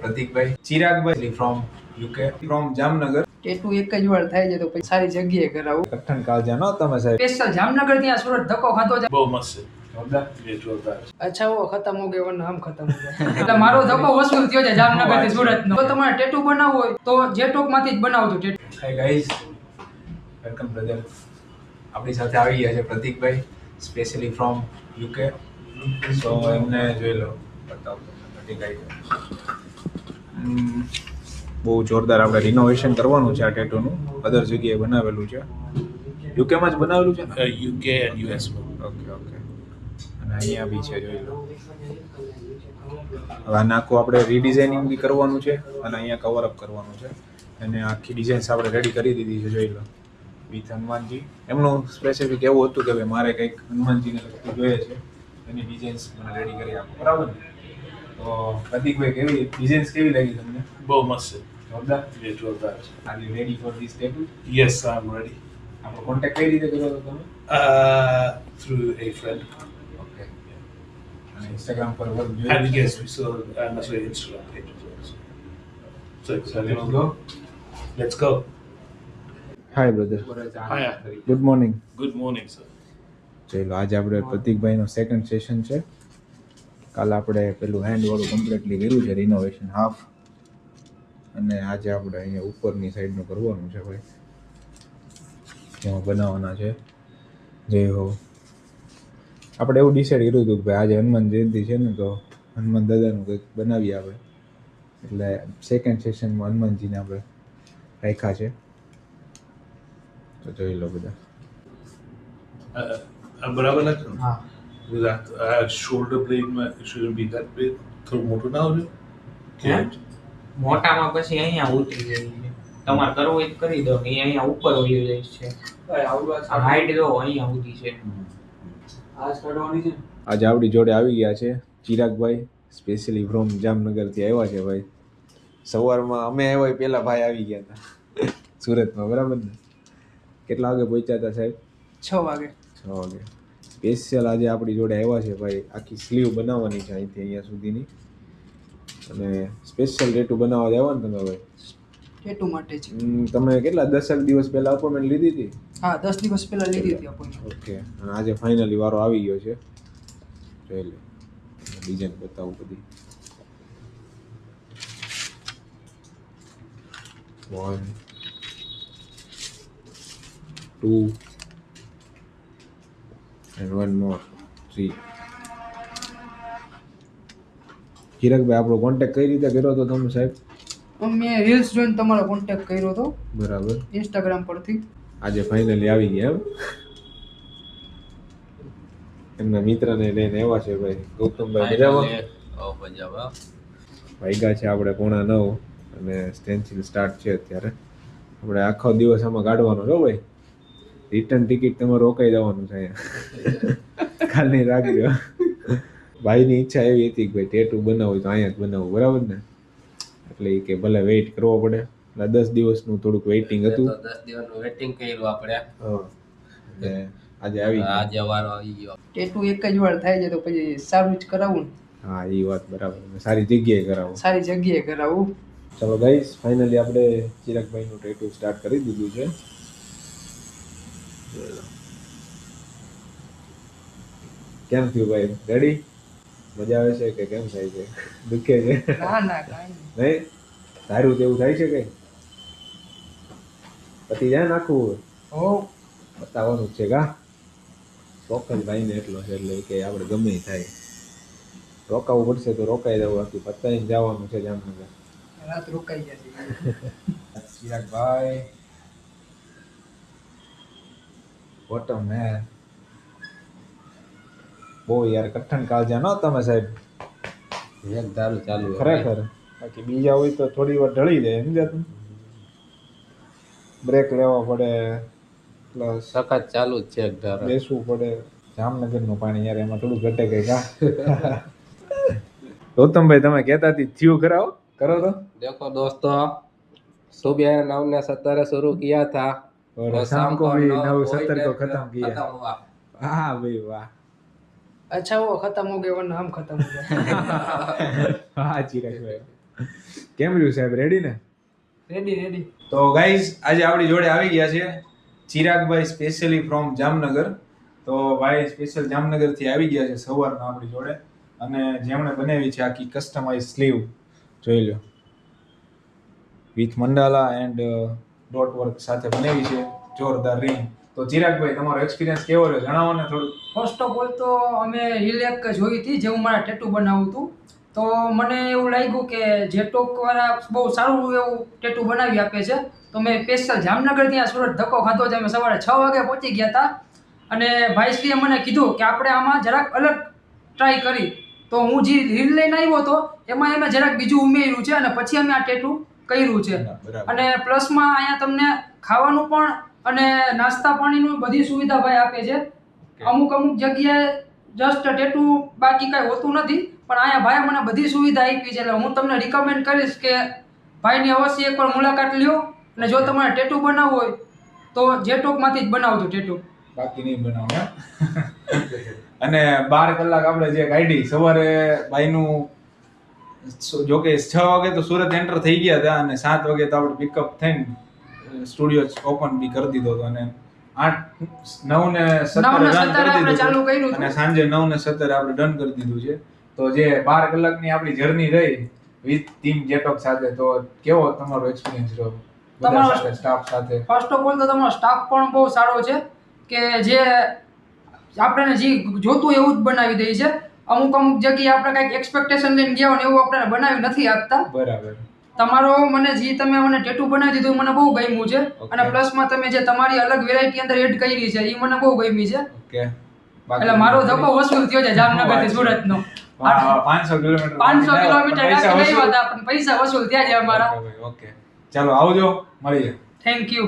પ્રતીકભાઈ, ચિરાગભાઈ from UK, from Jamnagar. Tattoo એક જ વાર થાય છે તો પછી સારી જગ્યાએ કરાવું. કઠણ કાળજા ન તમે સાહેબ. સ્પેશિયલ જામનગર થી આ સુરત ધક્કો ખાતો છે. બહુ મસ્ત છે. જોરદાર. ये जोरदार है। અચ્છા વો ખતમ હો ગયો વરના હમ ખતમ હો ગયા. એટલે મારો ધક્કો વસૂલ થયો છે જામનગર થી સુરત નો. તો તમારે ટેટુ બનાવવું હોય તો જેટોક માંથી જ બનાવજો tattoo. Hi guys, welcome brother. આપણી સાથે આવી ગયા છે પ્રતીકભાઈ, સ્પેશિયલી ફ્રોમ યુકે. સો એમને જોઈ લો, બતાવો પ્રતીકભાઈ. બહુ જોરદાર આપણે રિનોવેશન કરવાનું છે આ ટેટુનું. અધર જગ્યાએ બનાવેલું છે, યુકેમાં જ બનાવેલું છે ને? UK and US में। Okay okay. અને અહીંયા બી છે, જોઈ લો. હવે આને આખું આપણે રીડિઝાઇનિંગ બી કરવાનું છે અને અહીંયા કવર અપ કરવાનું છે. અને આખી ડિઝાઇન્સ આપણે રેડી કરી દીધી છે, જોઈ લો, વિથ હનુમાનજી. એમનું સ્પેસિફિક એવું હતું કે ભાઈ મારે કંઈક હનુમાનજીને લગતું જોઈએ છે, એની ડિઝાઇન્સ મને રેડી કરી આપો, બરાબર ને? તો પ્રતીકભાઈ, કેવી ડિઝાઇન્સ કેવી લાગી તમને? बहुत मस्त है। જોરદાર. ये जोरदार है। Are you ready for this tattoo? Yes, I'm ready। આપણો કોન્ટેક્ટ કઈ રીતે કર્યો હતો તમે? Through a friend। ઓકે. અને ઇન્સ્ટાગ્રામ પર વર્ક And જોયું? yes, we saw sorry, Instagram page as well। So let's go. let's go। Hi brother. Hiya। Good morning. Good morning, sir। ચલો, આજે આપણે પ્રતીકભાઈનો સેકન્ડ સેશન છે. કાલે આપણે પેલું હેન્ડ વાળું કમ્પ્લીટલી કર્યું છે, રિનોવેશન હાફ. અને આજે આપણે અહીંયા ઉપરની સાઈડનું કરવાનું છે ભાઈ, એમાં બનાવવાના છે. જય હો. આપણે એવું ડિસાઈડ કર્યું હતું કે ભાઈ આજે હનુમાન જયંતિ છે ને, તો હનુમાન દાદાનું કંઈક બનાવીએ આપણે. એટલે સેકન્ડ સેશનમાં હનુમાનજીને આપણે રાખ્યા છે. તો જોઈ લો બધા. बराबर लगता है। હા. With that shoulder blade में it shouldn't be that big। थोड़ा मोटा ना हो जाए? મોટામાં પછી અહીંયા ઉતરી જાય છે. તમારે કરવું હોય તો કરી દો. એ અહીંયા ઉપર વહી જાય છે. આ હાઈટ જો અહીંયા સુધી છે. આજે આપણી જોડે આવી ગયા છે ચિરાગભાઈ, સ્પેશિયલી ફ્રોમ જામનગરથી આવ્યા છે ભાઈ. સવારમાં અમે આવ્યા પહેલા ભાઈ આવી ગયા હતા સુરતમાં, બરાબર ને? કેટલા વાગે પહોંચ્યા હતા સાહેબ? 6 વાગે. 6 વાગે. સ્પેશિયલ આજે આપણી જોડે આવ્યા છે ભાઈ. આખી સ્લીવ બનાવવાની છે અહીંથી અહીંયા સુધીની. અને સ્પેશિયલ ટેટુ બનાવવા જ આવ્યા ને તમે ભાઈ? ટેટુ માટે છે. તમે કેટલા 10 દિવસ પહેલા અપોઇન્ટમેન્ટ લીધી હતી? હા, 10 દિવસ પહેલા લીધી હતી અપોઇન્ટમેન્ટ. ઓકે. અને આજે ફાઇનલી વારો આવી ગયો છે. જોઈ લે, ડિઝાઇન બતાવું બધી. 1 2 and 1 more 3. ચિરાગભાઈ, આપણો કોન્ટેક્ટ કઈ રીતે કર્યો હતો તમે સાહેબ? મેં રીલ્સ જોઈને તમારો કોન્ટેક્ટ કર્યો હતો બરાબર. ઇન્સ્ટાગ્રામ પરથી. આજે ફાઇનલી આવી ગયા એમ? એમના મિત્રને લઈને આવ્યા છે ભાઈ. ગૌતમભાઈ મજામાં? વાગ્યા છે આપણે 8:45 અને સ્ટેન્સિલ સ્ટાર્ટ છે અત્યારે. આપણે આખો દિવસ આમાં કાઢવાનો છો ભાઈ. રિટર્ન ટિકિટ તમારે રોકાઈ જવાનું છે અહીંયા. કાલની રાખજો. ભાઈની ઈચ્છા એવી હતી કે ભાઈ ટેટુ બનાવવું હોય તો અહીંયા જ બનાવવું, બરાબર ને? એટલે એ કે ભલે વેઇટ કરવો પડે. એટલે 10 દિવસનું થોડુંક વેઇટિંગ હતું. 10 દિવસનું વેટિંગ કર્યું આપણે। હા. અને આજે આવી ગયા. આજે વારો આવી ગયો। ટેટુ એક જ વાર થાય છે તો પછી સારું જ કરાવું ને. હા, એ વાત બરાબર. સારી જગ્યાએ કરાવો. સારી જગ્યાએ કરાવું. ચલો ગાઈસ, ફાઇનલી આપણે ચિરાગભાઈનું ટેટુ સ્ટાર્ટ કરી દીધું છે. કેમ થયું ભાઈ? રેડી? મજા આવે છે કે કેમ થાય છે? દુખે છે? ના ના કાંઈ નહીં. નહીં? સારું તેવું થાય છે કઈ? પતી જાય ને આખું? હો. બતાવવાનું જ છે કા? શોખ જ ભાઈને એટલો છે એટલે કે આપણે ગમે ઈ થાય. રોકાવું પડશે તો રોકાઈ જવું, બાકી પતાવીને જવાનું છે જામનગર. રાત રોકાઈ જશે. ચિરાગભાઈ, વોટ અ મેન. બહુ યાર કઠણ કાળજા ન તમે સાહેબ? એક ધારું ચાલુ છે। ખરેખર. બાકી બીજા હોય તો થોડી વાર ઢળી જાય, સમજ્યા તમે? બ્રેક લેવા પડે, પ્લસ સખત ચાલુ જ છે એક ધારું। બેસવું પડે. જામનગરનું પાણી યાર એમાં થોડું ઘટે કઈ કા? ગૌતમભાઈ, તમે કહેતા હતી થયું કરાવો, કરો તો? देखो दोस्तों, सुबह 9:17 शुरू किया था और और शाम को भी 9:17 9:17 को खत्म किया। खत्म हुआ। वाह भाई वाह. अच्छा वो खत्म हो गया वरना हम खत्म हो गए। वाह चिराग भाई. કેમ રહ્યું સાહેબ, રેડી ને? રેડી. તો ગાઈઝ આજે આપણી જોડે આવી ગયા છે ચિરાગભાઈ સ્પેશિયલી ફ્રોમ જામનગર. તો ભાઈ સ્પેશિયલ જામનગરથી આવી ગયા છે સવારના આપણી જોડે, અને જેમણે બનાવી છે આખી કસ્ટમાઇઝ સ્લીવ જોઈ લો, વિથ મંડાલા એન્ડ ડોટ વર્ક સાથે બનાવી છે, જોરદાર રિંગ. તો ચિરાગભાઈ તમારો એક્સપિરિયન્સ કેવો રહ્યો જણાવો ને થોડું. ફર્સ્ટ ઓફ ઓલ તો અમે રીલ એક જોઈ હતી જે હું મારા ટેટુ બનાવું હતું, તો મને એવું લાગ્યું કે જેટોક વાળા બહુ સારું એવું ટેટુ બનાવી આપે છે. તો મેં સ્પેશિયલ જામનગર ત્યાં સુરત ધક્કો ખાધો છે. અમે સવારે 6 વાગે પહોંચી ગયા હતા, અને ભાઈશ્રીએ મને કીધું કે આપણે આમાં જરાક અલગ ટ્રાય કરી. તો હું જે રીલ લઈને આવ્યો હતો એમાં અમે જરાક બીજું ઉમેર્યું છે, અને પછી અમે આ ટેટુ કર્યું છે. અને પ્લસમાં અહીંયા તમને ખાવાનું પણ અને નાસ્તા પાણીનું બધી સુવિધા ભાઈ આપે છે. અમુક જગ્યાએ જસ્ટ ટેટુ બાકી કાંઈ હોતું નથી, પણ અહીંયા ભાઈ મને બધી સુવિધા આપી છે. એટલે હું તમને રિકમેન્ડ કરીશ કે ભાઈની અવશ્ય એકવાર મુલાકાત લ્યો, અને જો તમારે ટેટુ બનાવવું હોય તો જેટોકમાંથી જ બનાવજો ટેટુ, બાકી નહીં બનાવો. અને 12 કલાક આપણે જે કાઢી સવારે ભાઈનું, જોકે 6 વાગે તો સુરત એન્ટર થઈ ગયા હતા, અને 7 વાગે તો આપણે પિકઅપ થઈને સ્ટુડિયો ઓપન બી કરી દીધો હતો, અને 9 ને 17 રન કરી દીધું ચાલુ કર્યું અને સાંજે 9 ને 17 આપણે ડન કરી દીધું છે. તો જે 12 કલાકની આપણી જર્ની રહી વિથ ટીમ જેટોક સાથે, તો કેવો તમારો એક્સપિરિયન્સ રહ્યો બધા સાથે, સ્ટાફ સાથે? ફર્સ્ટ ઓફ ઓલ તો તમારો સ્ટાફ પણ બહુ સારો છે, કે જે આપણને જે જોતું એવું જ બનાવી દે છે. અમુક જગ્યાએ આપણે કંઈક એક્સપેક્ટેશન લઈને ગયા હોય ને એવું આપણને બનાવી નથી આપતા. બરાબર. તમારો તમે મને ટેટુ બનાવી દીધું મને બહુ ગમ્યું છે, અને પ્લસમાં તમે જે તમારી અલગ વેરાયટી અંદર એડ કરી છે એ મને બહુ ગમી છે. ઓકે, એટલે મારો ધક્કો વસૂલ થયો છે જામનગર થી સુરતનો. 500 કિલોમીટર ત્યાંથી ગયા હતા, પણ પૈસા વસૂલ થયા છે અમારા. ઓકે, ચાલો આવજો, મળીએ. Thank you.